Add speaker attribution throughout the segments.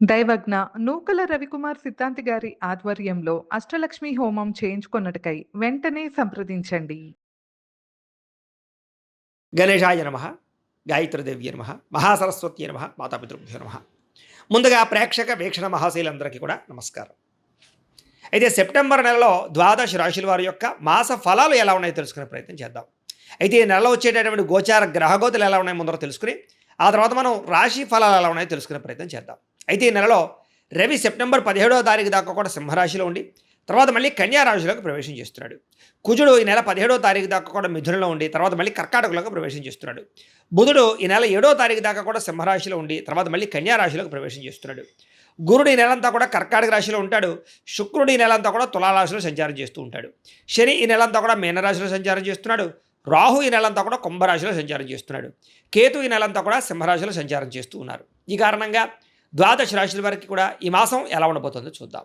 Speaker 1: దైవజ్ఞ నూకల రవికుమార్ సిద్ధాంతి గారి ఆధ్వర్యంలో అష్టలక్ష్మి హోమం చేయించుకొనుటకై వెంటనే సంప్రదించండి.
Speaker 2: గణేశాయ నమ, గాయత్రీదేవ్య నమ, మహాసరస్వత్యై నమ, మాతాపితృభ్యో నమ. ముందుగా ప్రేక్షక వీక్షణ మహాశైలందరికీ కూడా నమస్కారం. అయితే సెప్టెంబర్ నెలలో ద్వాదశ రాశుల వారి యొక్క మాస ఫలాలు ఎలా ఉన్నాయో తెలుసుకునే ప్రయత్నం చేద్దాం. అయితే ఈ నెలలో వచ్చేటటువంటి గోచార గ్రహగోతులు ఎలా ఉన్నాయో ముందర తెలుసుకుని ఆ తర్వాత మనం రాశి ఫలాలు ఎలా ఉన్నాయో తెలుసుకునే ప్రయత్నం చేద్దాం. అయితే ఈ నెలలో రవి సెప్టెంబర్ 17వ తారీఖు దాకా కూడా సింహరాశిలో ఉండి తర్వాత మళ్ళీ కన్యా రాశిలోకి ప్రవేశం చేస్తున్నాడు. కుజుడు ఈ నెల 17వ తారీఖు దాకా కూడా మిథునంలో ఉండి తర్వాత మళ్ళీ కర్కాటకలోకి ప్రవేశం చేస్తున్నాడు. బుధుడు ఈ నెల 7వ తారీఖు దాకా కూడా సింహరాశిలో ఉండి తర్వాత మళ్ళీ కన్యా రాశిలోకి ప్రవేశం చేస్తున్నాడు. గురుడు ఈ నెలంతా కూడా కర్కాటక రాశిలో ఉంటాడు. శుక్రుడు ఈ నెలంతా కూడా తులారాశిలో సంచారం చేస్తూ ఉంటాడు. శని ఈ నెలంతా కూడా మీనరాశిలో సంచారం చేస్తున్నాడు. రాహు ఈ నెలంతా కూడా కుంభరాశిలో సంచారం చేస్తున్నాడు. కేతు ఈ నెలంతా కూడా సింహరాశిలో సంచారం చేస్తూ ఉన్నారు. ఈ కారణంగా ద్వాదశ రాశుల వారికి కూడా ఈ మాసం ఎలా ఉండబోతుందో చూద్దాం.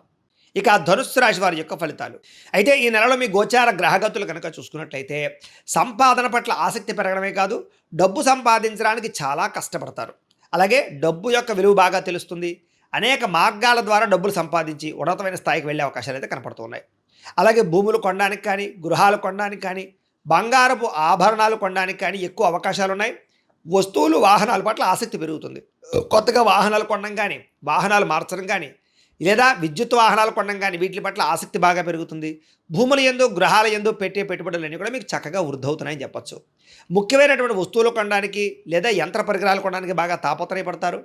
Speaker 2: ఇక ధనుస్సు రాశి వారి యొక్క ఫలితాలు. అయితే ఈ నెలలో మీ గోచార గ్రహగతులు కనుక చూసుకున్నట్లయితే సంపాదన పట్ల ఆసక్తి పెరగడమే కాదు, డబ్బు సంపాదించడానికి చాలా కష్టపడతారు. అలాగే డబ్బు యొక్క విలువ బాగా తెలుస్తుంది. అనేక మార్గాల ద్వారా డబ్బులు సంపాదించి ఉన్నతమైన స్థాయికి వెళ్ళే అవకాశాలు అయితే కనపడుతూ ఉన్నాయి. అలాగే భూములు కొనడానికి కానీ, గృహాలు కొనడానికి కానీ, బంగారపు ఆభరణాలు కొనడానికి కానీ ఎక్కువ అవకాశాలు ఉన్నాయి. వస్తువులు వాహనాల పట్ల ఆసక్తి పెరుగుతుంది. కొత్తగా వాహనాలు కొనడం కానీ, వాహనాలు మార్చడం కానీ, లేదా విద్యుత్ వాహనాలు కొనడం కానీ వీటి పట్ల ఆసక్తి బాగా పెరుగుతుంది. భూముల యందు, గృహాల యందు పెట్టే పెట్టుబడులన్నీ కూడా మీకు చక్కగా వృద్ధవుతున్నాయని చెప్పచ్చు. ముఖ్యమైనటువంటి వస్తువులు కొనడానికి లేదా యంత్ర పరికరాలు కొనడానికి బాగా తాపత్రయపడతారు.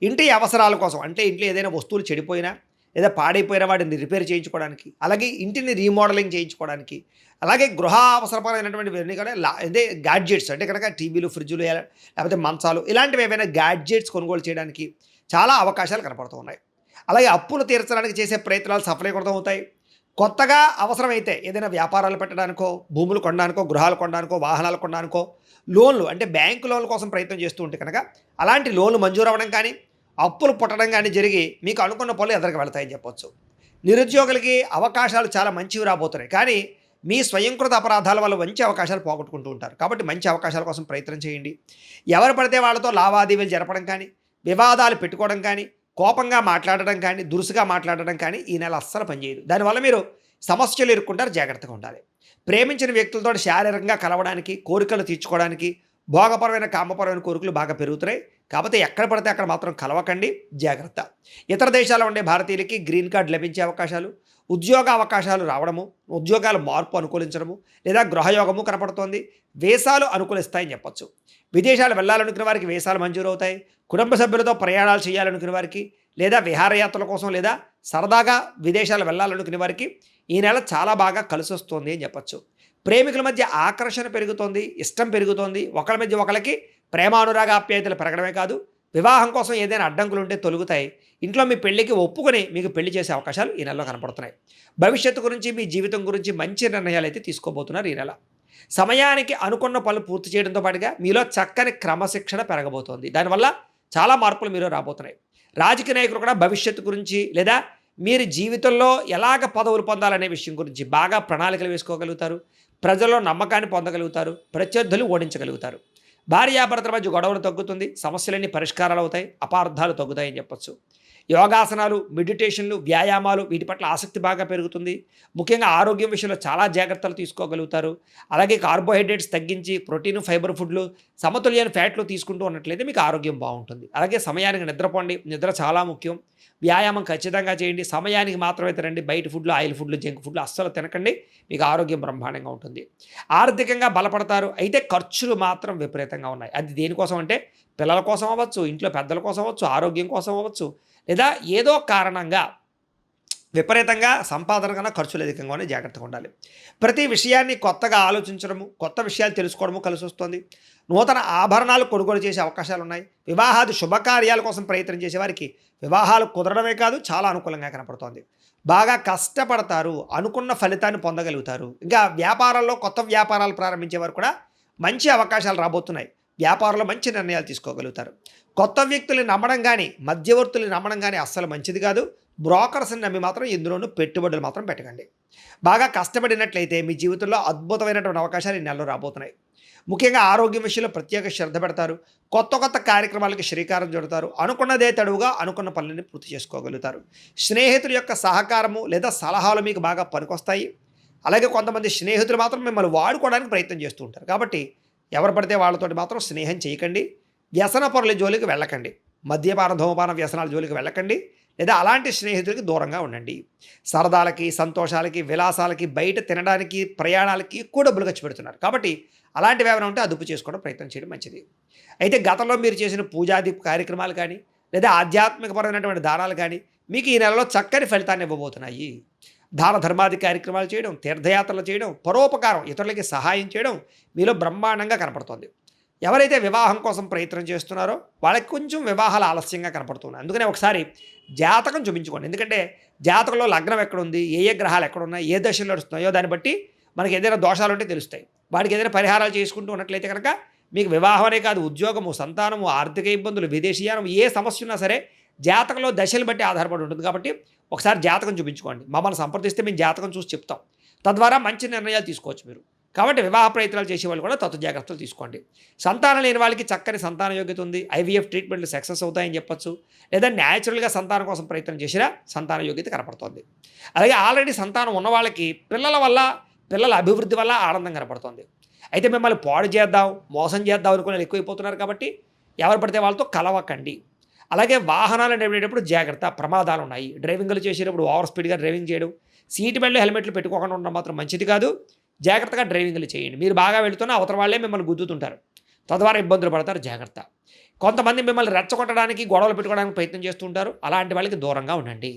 Speaker 2: ఇంటి అవసరాల కోసం, అంటే ఇంట్లో ఏదైనా వస్తువులు చెడిపోయినా లేదా పాడైపోయిన వాటిని రిపేర్ చేయించుకోవడానికి, అలాగే ఇంటిని రీమోడలింగ్ చేయించుకోవడానికి, అలాగే గృహ అవసరమైనటువంటివన్నీ కూడా అదే గ్యాడ్జెట్స్ అంటే కనుక టీవీలు, ఫ్రిడ్జులు లేకపోతే మంచాలు ఇలాంటివి ఏవైనా గ్యాడ్జెట్స్ కొనుగోలు చేయడానికి చాలా అవకాశాలు కనపడుతూ ఉన్నాయి. అలాగే అప్పులు తీర్చడానికి చేసే ప్రయత్నాలు సఫలీకృతం అవుతాయి. కొత్తగా అవసరమైతే ఏదైనా వ్యాపారాలు పెట్టడానికో, భూములు కొనడానికో, గృహాలు కొనడానికో, వాహనాలు కొనడానికో, లోన్లు అంటే బ్యాంకు లోన్ల కోసం ప్రయత్నం చేస్తూ ఉంటే కనుక అలాంటి లోన్లు మంజూరు అవ్వడం కానీ, అప్పులు పుట్టడం కానీ జరిగి మీకు అనుకున్న పనులు ఎదురుకు వెళతాయని చెప్పొచ్చు. నిరుద్యోగులకి అవకాశాలు చాలా మంచివి రాబోతున్నాయి. కానీ మీ స్వయంకృత అపరాధాల వల్ల మంచి అవకాశాలు పోగొట్టుకుంటూ ఉంటారు. కాబట్టి మంచి అవకాశాల కోసం ప్రయత్నం చేయండి. ఎవరు పడితే వాళ్ళతో లావాదేవీలు జరపడం కానీ, వివాదాలు పెట్టుకోవడం కానీ, కోపంగా మాట్లాడడం కానీ, దురుసుగా మాట్లాడడం కానీ ఈ నెల అస్సలు పనిచేయదు. దానివల్ల మీరు సమస్యలు ఎదుర్కొంటారు. జాగ్రత్తగా ఉండాలి. ప్రేమించిన వ్యక్తులతో శారీరకంగా కలవడానికి, కోరికలు తీర్చుకోవడానికి, భోగపరమైన కామపరమైన కోరికలు బాగా పెరుగుతున్నాయి. కాకపోతే ఎక్కడ పడితే అక్కడ మాత్రం కలవకండి, జాగ్రత్త. ఇతర దేశాల్లో ఉండే భారతీయులకి గ్రీన్ కార్డు లభించే అవకాశాలు, ఉద్యోగ అవకాశాలు రావడము, ఉద్యోగాల మార్పు అనుకూలించడము లేదా గృహయోగము కనపడుతోంది. వీసాలు అనుకూలిస్తాయని చెప్పొచ్చు. విదేశాలు వెళ్ళాలనుకున్న వారికి వీసాలు మంజూరు అవుతాయి. కుటుంబ సభ్యులతో ప్రయాణాలు చేయాలనుకునే వారికి, లేదా విహారయాత్రల కోసం, లేదా సరదాగా విదేశాలు వెళ్ళాలనుకునే వారికి ఈ నెల చాలా బాగా కలిసి వస్తుంది అని చెప్పచ్చు. ప్రేమికుల మధ్య ఆకర్షణ పెరుగుతోంది, ఇష్టం పెరుగుతోంది. ఒకరి మధ్య ఒకరికి ప్రేమానురాగ ఆప్యాయతలు పెరగడమే కాదు, వివాహం కోసం ఏదైనా అడ్డంకులు ఉంటే తొలుగుతాయి. ఇంట్లో మీ పెళ్లికి ఒప్పుకొని మీకు పెళ్లి చేసే అవకాశాలు ఈ నెలలో కనపడుతున్నాయి. భవిష్యత్తు గురించి, మీ జీవితం గురించి మంచి నిర్ణయాలు అయితే తీసుకోబోతున్నారు ఈ నెల. సమయానికి అనుకున్న పనులు పూర్తి చేయడంతో పాటుగా మీలో చక్కని క్రమశిక్షణ పెరగబోతోంది. దానివల్ల చాలా మార్పులు మీరు రాబోతున్నాయి. రాజకీయ నాయకులు కూడా భవిష్యత్తు గురించి లేదా మీరు జీవితంలో ఎలాగ పదవులు పొందాలనే విషయం గురించి బాగా ప్రణాళికలు వేసుకోగలుగుతారు. ప్రజల్లో నమ్మకాన్ని పొందగలుగుతారు. ప్రత్యర్థులు ఓడించగలుగుతారు. భార్యాభర్తల మధ్య గొడవలు తగ్గుతుంది. సమస్యలన్నీ పరిష్కారాలు అవుతాయి. అపార్థాలు తగ్గుతాయని చెప్పొచ్చు. యోగాసనాలు, మెడిటేషన్లు, వ్యాయామాలు వీటి పట్ల ఆసక్తి బాగా పెరుగుతుంది. ముఖ్యంగా ఆరోగ్యం విషయంలో చాలా జాగ్రత్తలు తీసుకోగలుగుతారు. అలాగే కార్బోహైడ్రేట్స్ తగ్గించి ప్రోటీన్, ఫైబర్ ఫుడ్లు, సమతుల్యమైన ఫ్యాట్లు తీసుకుంటూ ఉన్నట్లయితే మీకు ఆరోగ్యం బాగుంటుంది. అలాగే సమయానికి నిద్రపోండి. నిద్ర చాలా ముఖ్యం. వ్యాయామం ఖచ్చితంగా చేయండి. సమయానికి మాత్రమే తినండి. బయట ఫుడ్లు, ఆయిల్ ఫుడ్లు, జంక్ ఫుడ్లు అస్సలు తినకండి. మీకు ఆరోగ్యం బ్రహ్మాండంగా ఉంటుంది. ఆర్థికంగా బలపడతారు. అయితే ఖర్చులు మాత్రం విపరీతంగా ఉన్నాయి. అది దేనికోసం అంటే పిల్లల కోసం అవ్వచ్చు, ఇంట్లో పెద్దల కోసం అవ్వచ్చు, ఆరోగ్యం కోసం అవ్వచ్చు, లేదా ఏదో కారణంగా విపరీతంగా సంపాదన కన్నా ఖర్చులు అధికంగానే జాగ్రత్తగా ఉండాలి. ప్రతి విషయాన్ని కొత్తగా ఆలోచించడము, కొత్త విషయాలు తెలుసుకోవడము కలిసి వస్తుంది. నూతన ఆభరణాలు కొనుగోలు చేసే అవకాశాలు ఉన్నాయి. వివాహాది శుభకార్యాల కోసం ప్రయత్నం చేసే వారికి వివాహాలు కుదరడమే కాదు చాలా అనుకూలంగా కనపడుతోంది. బాగా కష్టపడతారు. అనుకున్న ఫలితాన్ని పొందగలుగుతారు. ఇంకా వ్యాపారాల్లో కొత్త వ్యాపారాలు ప్రారంభించే వారు కూడా మంచి అవకాశాలు రాబోతున్నాయి. వ్యాపారంలో మంచి నిర్ణయాలు తీసుకోగలుగుతారు. కొత్త వ్యక్తుల్ని నమ్మడం కానీ, మధ్యవర్తుల్ని నమ్మడం కానీ అస్సలు మంచిది కాదు. బ్రోకర్స్ని నమ్మి మాత్రం ఇందులోనూ పెట్టుబడులు మాత్రం పెట్టకండి. బాగా కష్టపడినట్లయితే మీ జీవితంలో అద్భుతమైనటువంటి అవకాశాలు ఈ నెలలో రాబోతున్నాయి. ముఖ్యంగా ఆరోగ్యం విషయంలో ప్రత్యేక శ్రద్ధ పెడతారు. కొత్త కొత్త కార్యక్రమాలకి శ్రీకారం చుడతారు. అనుకున్నదే తడువుగా అనుకున్న పనులని పూర్తి చేసుకోగలుగుతారు. స్నేహితుల యొక్క సహకారము లేదా సలహాలు మీకు బాగా పనికొస్తాయి. అలాగే కొంతమంది స్నేహితులు మాత్రం మిమ్మల్ని వాడుకోవడానికి ప్రయత్నం చేస్తూ ఉంటారు. కాబట్టి ఎవరు పడితే వాళ్ళతోటి మాత్రం స్నేహం చేయకండి. వ్యసన పరుల జోలికి వెళ్ళకండి. మద్యపాన ధూమపాన వ్యసనాల జోలికి వెళ్ళకండి. లేదా అలాంటి స్నేహితులకి దూరంగా ఉండండి. సరదాలకి, సంతోషాలకి, విలాసాలకి, బయట తినడానికి, ప్రయాణాలకి ఎక్కువ డబ్బులు ఖర్చు పెడుతున్నారు. కాబట్టి అలాంటివి ఏమైనా ఉంటే అదుపు చేసుకోవడం ప్రయత్నం చేయడం మంచిది. అయితే గతంలో మీరు చేసిన పూజాది కార్యక్రమాలు కానీ లేదా ఆధ్యాత్మికపరమైనటువంటి దానాలు కానీ మీకు ఈ నెలలో చక్కని ఫలితాన్ని ఇవ్వబోతున్నాయి. దాన ధర్మాది కార్యక్రమాలు చేయడం, తీర్థయాత్రలు చేయడం, పరోపకారం, ఇతరులకి సహాయం చేయడం మీలో బ్రహ్మాండంగా కనపడుతోంది. ఎవరైతే వివాహం కోసం ప్రయత్నం చేస్తున్నారో వాళ్ళకి కొంచెం వివాహాలు ఆలస్యంగా కనపడుతున్నాయి. అందుకనే ఒకసారి జాతకం చూపించుకోండి. ఎందుకంటే జాతకంలో లగ్నం ఎక్కడుంది, ఏ ఏ గ్రహాలు ఎక్కడున్నాయి, ఏ దశలు నడుస్తున్నాయో దాన్ని బట్టి మనకి ఏదైనా దోషాలు ఉంటే తెలుస్తాయి. వాటికి ఏదైనా పరిహారాలు చేసుకుంటూ ఉన్నట్లయితే కనుక మీకు వివాహం అనే కాదు, ఉద్యోగము, సంతానము, ఆర్థిక ఇబ్బందులు, విదేశీయానం, ఏ సమస్య ఉన్నా సరే జాతకంలో దశలు బట్టి ఆధారపడి ఉంటుంది. కాబట్టి ఒకసారి జాతకం చూపించుకోండి. మమ్మల్ని సంప్రదిస్తే మేము జాతకం చూసి చెప్తాం. తద్వారా మంచి నిర్ణయాలు తీసుకోవచ్చు మీరు. కాబట్టి వివాహ ప్రయత్నాలు చేసేవాళ్ళు కూడా తత్వ జాగ్రత్తలు తీసుకోండి. సంతానం లేని వాళ్ళకి చక్కని సంతాన యోగ్యత ఉంది. ఐవీఎఫ్ ట్రీట్మెంట్లు సక్సెస్ అవుతాయని చెప్పొచ్చు. లేదా న్యాచురల్గా సంతానం కోసం ప్రయత్నం చేసినా సంతాన యోగ్యత కనపడుతుంది. అలాగే ఆల్రెడీ సంతానం ఉన్న వాళ్ళకి పిల్లల వల్ల, పిల్లల అభివృద్ధి వల్ల ఆనందం కనపడుతుంది. అయితే మిమ్మల్ని పాడు చేద్దాం, మోసం చేద్దాం అనుకునే వాళ్ళు ఎక్కువైపోతున్నారు. కాబట్టి ఎవరు పడితే వాళ్ళతో కలవకండి. అలాగే వాహనాలు నడిపేటప్పుడు జాగ్రత్త, ప్రమాదాలు ఉన్నాయి. డ్రైవింగ్లు చేసేటప్పుడు ఓవర్ స్పీడ్గా డ్రైవింగ్ చేయడం, సీట్ బెల్ట్, హెల్మెట్లు పెట్టుకోకుండా ఉండడం మాత్రం మంచిది కాదు. జాగ్రత్తగా డ్రైవింగ్లు చేయండి. మీరు బాగా వెళుతున్నా అవతల వాళ్ళే మిమ్మల్ని గుద్దుతుంటారు. తద్వారా ఇబ్బందులు పడతారు. జాగ్రత్త. కొంతమంది మిమ్మల్ని రెచ్చగొట్టడానికి, గొడవలు పెట్టుకోవడానికి ప్రయత్నం చేస్తుంటారు. అలాంటి వాళ్ళకి దూరంగా ఉండండి.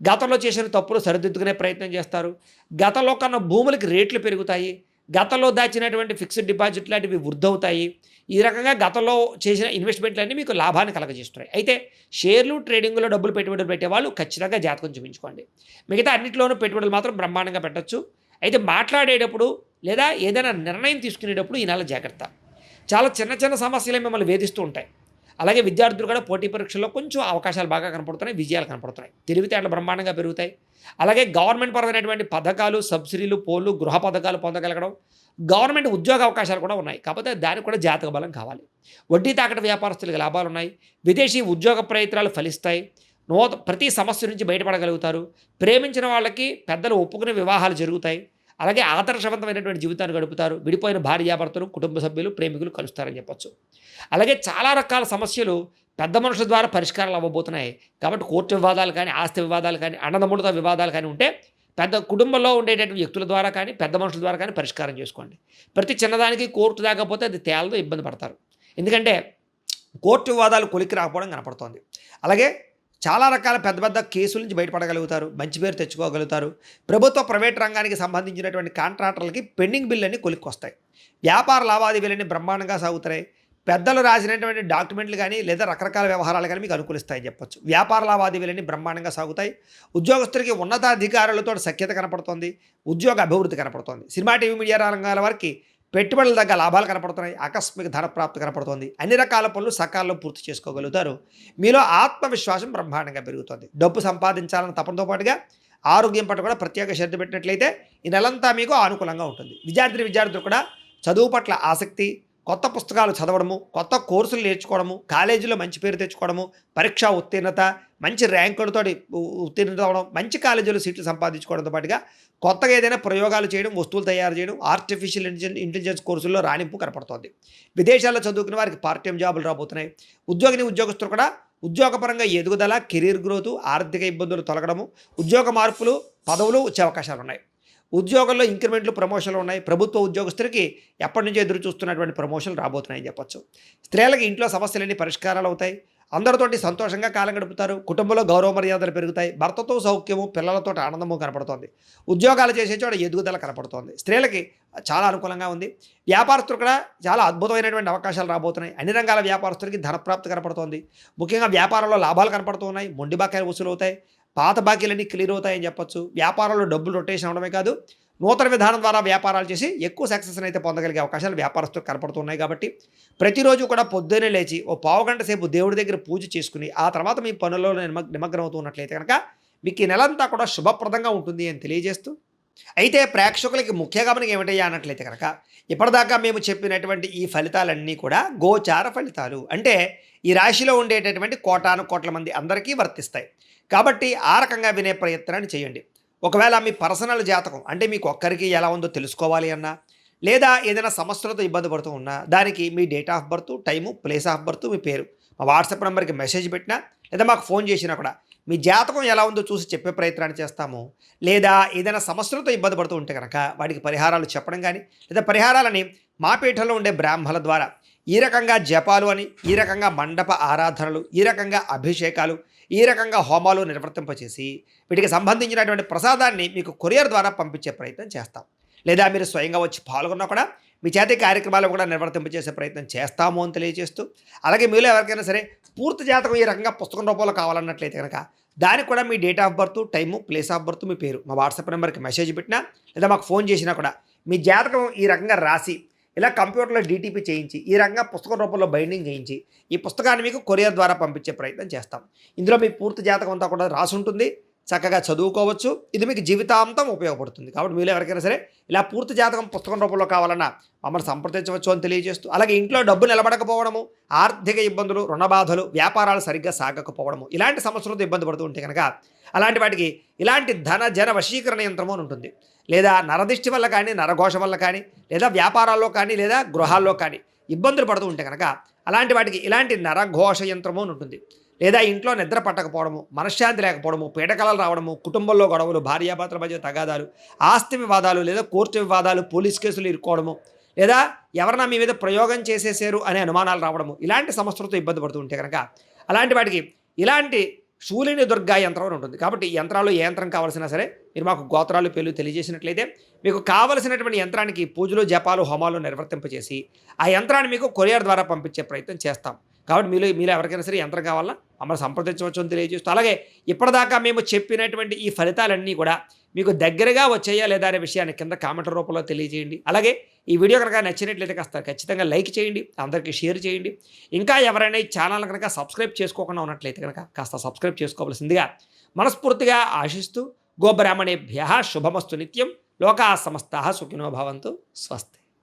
Speaker 2: గతంలో చేసిన తప్పులు సరిదిద్దుకునే ప్రయత్నం చేస్తారు. గతంలో కన్నా భూములకి రేట్లు పెరుగుతాయి. గతంలో దాచినటువంటి ఫిక్స్డ్ డిపాజిట్ లాంటివి వృద్ధవుతాయి. ఈ రకంగా గతంలో చేసిన ఇన్వెస్ట్మెంట్లన్నీ మీకు లాభాన్ని కలగజేస్తున్నాయి. అయితే షేర్లు, ట్రేడింగ్లో డబ్బులు పెట్టుబడులు పెట్టేవాళ్ళు ఖచ్చితంగా జాతకం చూపించుకోండి. మిగతా అన్నింటిలోనూ పెట్టుబడులు మాత్రం బ్రహ్మాండంగా పెట్టచ్చు. అయితే మాట్లాడేటప్పుడు లేదా ఏదైనా నిర్ణయం తీసుకునేటప్పుడు ఈ నెల జాగ్రత్త. చాలా చిన్న చిన్న సమస్యలే మిమ్మల్ని వేధిస్తూ ఉంటాయి. అలాగే విద్యార్థులు కూడా పోటీ పరీక్షల్లో కొంచెం అవకాశాలు బాగా కనపడుతున్నాయి, విజయాలు కనపడుతున్నాయి. తెలివితేటలు బ్రహ్మాండంగా పెరుగుతాయి. అలాగే గవర్నమెంట్ పరమైనటువంటి పథకాలు, సబ్సిడీలు, పోళ్ళు, గృహ పథకాలు పొందగలగడం, గవర్నమెంట్ ఉద్యోగ అవకాశాలు కూడా ఉన్నాయి. కాకపోతే దానికి కూడా జాతక బలం కావాలి. వడ్డీ తాకట వ్యాపారస్తులకు లాభాలు ఉన్నాయి. విదేశీ ఉద్యోగ ప్రయత్నాలు ఫలిస్తాయి. ప్రతి సమస్య నుంచి బయటపడగలుగుతారు. ప్రేమించిన వాళ్ళకి పెద్దలు ఒప్పుకునే వివాహాలు జరుగుతాయి. అలాగే ఆదర్శవంతమైనటువంటి జీవితాన్ని గడుపుతారు. విడిపోయిన భార్యాభర్తలు, కుటుంబ సభ్యులు, ప్రేమికులు కలుస్తారని చెప్పొచ్చు. అలాగే చాలా రకాల సమస్యలు పెద్ద మనుషుల ద్వారా పరిష్కారాలు అవ్వబోతున్నాయి. కాబట్టి కోర్టు వివాదాలు కానీ, ఆస్తి వివాదాలు కానీ, అన్నదమ్ములతో వివాదాలు కానీ ఉంటే పెద్ద కుటుంబంలో ఉండేటటువంటి వ్యక్తుల ద్వారా కానీ, పెద్ద మనుషుల ద్వారా కానీ పరిష్కారం చేసుకోండి. ప్రతి చిన్నదానికి కోర్టు దాకపోతే అది తేలతో ఇబ్బంది పడతారు. ఎందుకంటే కోర్టు వివాదాలు కొలిక్కి రాకపోవడం కనపడుతోంది. అలాగే చాలా రకాల పెద్ద పెద్ద కేసుల నుంచి బయటపడగలుగుతారు. మంచి పేరు తెచ్చుకోగలుగుతారు. ప్రభుత్వ, ప్రైవేట్ రంగానికి సంబంధించినటువంటి కాంట్రాక్టర్లకి పెండింగ్ బిల్లుని కొలిక్కొస్తాయి. వ్యాపార లావాదేవీలన్నీ బ్రహ్మాండంగా సాగుతాయి. పెద్దలు రాసినటువంటి డాక్యుమెంట్లు కానీ లేదా రకరకాల వ్యవహారాలు కానీ మీకు అనుకూలిస్తాయని చెప్పొచ్చు. వ్యాపార లావాదేవీలన్నీ బ్రహ్మాండంగా సాగుతాయి. ఉద్యోగస్తులకి ఉన్నతాధికారులతో సఖ్యత కనపడుతుంది. ఉద్యోగ అభివృద్ధి కనపడుతుంది. సినిమా, టీవీ, మీడియా రంగాల వారికి పెట్టుబడుల దగ్గర లాభాలు కనపడుతున్నాయి. ఆకస్మిక ధనప్రాప్తి కనపడుతుంది. అన్ని రకాల పనులు సకాలంలో పూర్తి చేసుకోగలుగుతారు. మీలో ఆత్మవిశ్వాసం బ్రహ్మాండంగా పెరుగుతుంది. డబ్బు సంపాదించాలన్న తపనతో పాటుగా ఆరోగ్యం పట్ల కూడా ప్రత్యేక శ్రద్ధ పెట్టినట్లయితే ఈ నెలంతా మీకు అనుకూలంగా ఉంటుంది. విద్యార్థులు కూడా చదువు పట్ల ఆసక్తి, కొత్త పుస్తకాలు చదవడము, కొత్త కోర్సులు నేర్చుకోవడము, కాలేజీలో మంచి పేరు తెచ్చుకోవడము, పరీక్షా ఉత్తీర్ణత, మంచి ర్యాంకులతో ఉత్తీర్ణత అవ్వడం, మంచి కాలేజీలో సీట్లు సంపాదించుకోవడంతో పాటుగా కొత్తగా ఏదైనా ప్రయోగాలు చేయడం, వస్తువులు తయారు చేయడం, ఆర్టిఫిషియల్ ఇంటెలిజెన్స్ కోర్సుల్లో రాణింపు కనపడుతోంది. విదేశాల్లో చదువుకునే వారికి పార్ట్ టైం జాబులు రాబోతున్నాయి. ఉద్యోగస్తులు కూడా ఉద్యోగపరంగా ఎదుగుదల, కెరీర్ గ్రోత్, ఆర్థిక ఇబ్బందులు తొలగడము, ఉద్యోగ మార్పులు, పదవులు వచ్చే అవకాశాలు ఉన్నాయి. ఉద్యోగంలో ఇంక్రిమెంట్లు, ప్రమోషన్లు ఉన్నాయి. ప్రభుత్వ ఉద్యోగస్తులకి ఎప్పటి నుంచో ఎదురు చూస్తున్నటువంటి ప్రమోషన్లు రాబోతున్నాయని చెప్పొచ్చు. స్త్రీలకి ఇంట్లో సమస్యలన్నీ పరిష్కారాలు అవుతాయి. అందరితోటి సంతోషంగా కాలం గడుపుతారు. కుటుంబంలో గౌరవ మర్యాదలు పెరుగుతాయి. భర్తతో సౌఖ్యము, పిల్లలతో ఆనందము కనపడుతోంది. ఉద్యోగాలు చేసే చోట ఎదుగుదల కనపడుతోంది. స్త్రీలకి చాలా అనుకూలంగా ఉంది. వ్యాపారస్తులు కూడా చాలా అద్భుతమైనటువంటి అవకాశాలు రాబోతున్నాయి. అన్ని రంగాల వ్యాపారస్తులకి ధనప్రాప్తి కనపడుతోంది. ముఖ్యంగా వ్యాపారంలో లాభాలు కనపడుతున్నాయి. మొండి బాకాయలు వసూలు అవుతాయి. పాత బాకీలన్నీ క్లియర్ అవుతాయని చెప్పొచ్చు. వ్యాపారంలో డబ్బులు రొటేషన్ అవడమే కాదు, నూతన విధానం ద్వారా వ్యాపారాలు చేసి ఎక్కువ సక్సెస్ని అయితే పొందగలిగే అవకాశాలు వ్యాపారస్తులకు కనపడుతున్నాయి. కాబట్టి ప్రతిరోజు కూడా పొద్దున్నే లేచి ఓ పావుగంట సేపు దేవుడి దగ్గర పూజ చేసుకుని ఆ తర్వాత మీ పనుల్లో నిమగ్నం అవుతున్నట్లయితే కనుక మీకు ఈ నెలంతా కూడా శుభప్రదంగా ఉంటుంది అని తెలియజేస్తూ అయితే ప్రేక్షకులకి ముఖ్య గమనిక ఏమిటయ్యా అన్నట్లయితే కనుక ఇప్పటిదాకా మేము చెప్పినటువంటి ఈ ఫలితాలన్నీ కూడా గోచార ఫలితాలు. అంటే ఈ రాశిలో ఉండేటటువంటి కోటాను కోట్ల మంది అందరికీ వర్తిస్తాయి. కాబట్టి ఆ రకంగా వినే ప్రయత్నాన్ని చేయండి. ఒకవేళ మీ పర్సనల్ జాతకం అంటే మీకు ఒక్కరికి ఎలా ఉందో తెలుసుకోవాలి అన్నా, లేదా ఏదైనా సమస్యలతో ఇబ్బంది పడుతూ ఉన్నా దానికి మీ date of birth, time, place of birth, మీ పేరు మా వాట్సాప్ నెంబర్కి మెసేజ్ పెట్టినా లేదా మాకు ఫోన్ చేసినా కూడా మీ జాతకం ఎలా ఉందో చూసి చెప్పే ప్రయత్నాన్ని చేస్తాము. లేదా ఏదైనా సమస్యలతో ఇబ్బంది పడుతూ ఉంటే కనుక వాటికి పరిహారాలు చెప్పడం కానీ లేదా పరిహారాలని మా పీఠంలో ఉండే బ్రాహ్మణుల ద్వారా ఈ రకంగా జపాలు అని, ఈ రకంగా మండప ఆరాధనలు, ఈ రకంగా అభిషేకాలు, ఈ రకంగా హోమాలు నిర్వర్తింపచేసి వీటికి సంబంధించినటువంటి ప్రసాదాన్ని మీకు కొరియర్ ద్వారా పంపించే ప్రయత్నం చేస్తాం. లేదా మీరు స్వయంగా వచ్చి పాల్గొన్నా కూడా మీ చేతి కార్యక్రమాలు కూడా నిర్వర్తింపచేసే ప్రయత్నం చేస్తాము అని తెలియజేస్తూ, అలాగే మీలో ఎవరికైనా సరే పూర్తి జాతకం ఈ రకంగా పుస్తకం రూపంలో కావాలన్నట్లయితే కనుక దానికి కూడా మీ date of birth, time, place of birth, మీ పేరు మా వాట్సాప్ నెంబర్కి మెసేజ్ పెట్టినా లేదా మాకు ఫోన్ చేసినా కూడా మీ జాతకం ఈ రకంగా రాసి ఇలా కంప్యూటర్లో డీటీపీ చేయించి ఈ రకంగా పుస్తకం రూపంలో బైండింగ్ చేయించి ఈ పుస్తకాన్ని మీకు కొరియర్ ద్వారా పంపించే ప్రయత్నం చేస్తాం. ఇందులో మీ పూర్తి జాతకం అంతా కూడా రాసి ఉంటుంది. చక్కగా చదువుకోవచ్చు. ఇది మీకు జీవితాంతం ఉపయోగపడుతుంది. కాబట్టి మీరు ఎవరికైనా సరే ఇలా పూర్తి జాతకం పుస్తకం రూపంలో కావాలన్నా మమ్మల్ని సంప్రదించవచ్చు అని తెలియజేస్తూ, అలాగే ఇంట్లో డబ్బు నిలబడకపోవడము, ఆర్థిక ఇబ్బందులు, రుణ బాధలు, వ్యాపారాలు సరిగ్గా సాగకపోవడము, ఇలాంటి సమస్యలతో ఇబ్బంది పడుతూ ఉంటే కనుక అలాంటి వాటికి ఇలాంటి ధన జన వశీకరణ యంత్రము అని ఉంటుంది. లేదా నరదిష్టి వల్ల కానీ, నరఘోష వల్ల కానీ, లేదా వ్యాపారాల్లో కానీ, లేదా గృహాల్లో కానీ ఇబ్బందులు పడుతూ ఉంటే కనుక అలాంటి వాటికి ఇలాంటి నరఘోష యంత్రము అని ఉంటుంది. లేదా ఇంట్లో నిద్ర పట్టకపోవడము, మనశ్శాంతి లేకపోవడము, పీడకలలు రావడము, కుటుంబంలో గొడవలు, భార్యాభర్తల మధ్య తగాదాలు, ఆస్తి వివాదాలు, లేదా కోర్టు వివాదాలు, పోలీస్ కేసులు ఇరుక్కోవడము, లేదా ఎవరన్నా మీ మీద ప్రయోగం చేసేసారు అనే అనుమానాలు రావడము, ఇలాంటి సమస్యలతో ఇబ్బంది పడుతూ ఉంటే కనుక అలాంటి వాటికి ఇలాంటి శూలిని దుర్గా యంత్రం అని ఉంటుంది. కాబట్టి ఈ యంత్రాలు ఏ యంత్రం కావాల్సినా సరే మీరు మాకు గోత్రాలు పేర్లు తెలియజేసినట్లయితే మీకు కావలసినటువంటి యంత్రానికి పూజలు, జపాలు, హోమాలు నిర్వర్తింపచేసి ఆ యంత్రాన్ని మీకు కొరియర్ ద్వారా పంపించే ప్రయత్నం చేస్తాం. కాబట్టి మీలో ఎవరికైనా సరే యంత్రం కావాలన్నా మమ్మల్ని సంప్రదించవచ్చు అని తెలియజేస్తూ, అలాగే ఇప్పటిదాకా మేము చెప్పినటువంటి ఈ ఫలితాలన్నీ కూడా మీకు దగ్గరగా వచ్చాయా లేదా అనే విషయాన్ని కింద కామెంట్ రూపంలో తెలియజేయండి. అలాగే ఈ వీడియో కనుక నచ్చినట్లయితే కాస్త ఖచ్చితంగా లైక్ చేయండి, అందరికీ షేర్ చేయండి. ఇంకా ఎవరైనా ఈ ఛానల్ కనుక సబ్స్క్రైబ్ చేసుకోకుండా ఉన్నట్లయితే కనుక కాస్త సబ్స్క్రైబ్ చేసుకోవాల్సిందిగా మనస్ఫూర్తిగా ఆశిస్తూ, గోబ్రాహ్మణేభ్యః శుభమస్తు నిత్యం, లోకాః సమస్తాః సుఖినో భవంతు. స్వస్తి.